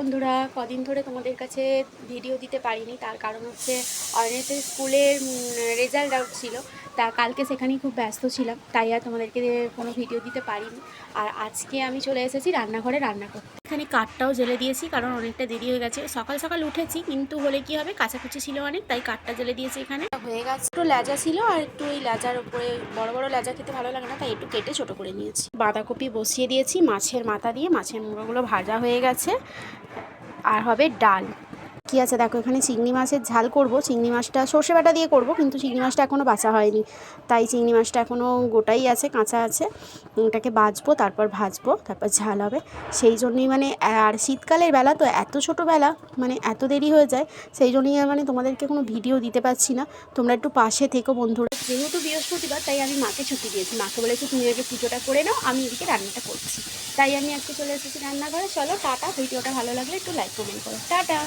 বন্ধুরা, কদিন ধরে তোমাদের কাছে ভিডিও দিতে পারিনি, তার কারণ হচ্ছে অরিয়ন্টের স্কুলের রেজাল্ট আউট ছিল। তা কালকে সেখানেই খুব ব্যস্ত ছিলাম, তাই আর তোমাদেরকে কোনো ভিডিও দিতে পারিনি। আর আজকে আমি চলে এসেছি রান্নাঘরে রান্না করতে। এখানে কাঠটাও জ্বেলে দিয়েছি, কারণ অনেকটা দেরি হয়ে গেছে। সকাল সকাল উঠেছি, কিন্তু হলে কি হবে, কাচাকুচি ছিল অনেক, তাই কাঠটা জ্বেলে দিয়েছি। এখানে হয়ে গেছে, একটু লেজা ছিল আর একটু ওই লেজার উপরে, বড় বড় লেজা খেতে ভালো লাগে না, তাই একটু কেটে ছোট করে নিয়েছি। বাঁধাকপি বসিয়ে দিয়েছি মাছের মাথা দিয়ে, মাছের মুড়োগুলো ভাজা হয়ে গেছে। আর হবে ডাল। কি আছে দেখো, এখানে চিংড়ি মাছের ঝাল করব। চিংড়ি মাছটা সর্ষে বাটা দিয়ে করব, কিন্তু চিংড়ি মাছটা এখনও বাছা হয়নি, তাই চিংড়ি মাছটা এখনও গোটাই আছে, কাঁচা আছে। ওটাকে বাছবো, তারপর ভাজবো, তারপর ঝাল হবে। সেই জন্যই মানে, আর শীতকালের বেলা তো এত ছোটোবেলা, মানে এত দেরি হয়ে যায়, সেই জন্যই মানে তোমাদেরকে কোনো ভিডিও দিতে পারছি না। তোমরা একটু পাশে থেকো বন্ধুরা। যেহেতু বৃহস্পতিবার, তাই আমি মাকে ছুটি দিয়েছি। মাকে বলেছি তুমি আগে পুজোটা করে নাও, আমি এদিকে রান্নাটা করছি। তাই আমি আজকে চলে এসেছি রান্নাঘরে। চলো টাটা। ভিডিওটা ভালো লাগলে একটু লাইক কমেন্ট করো। টাটা।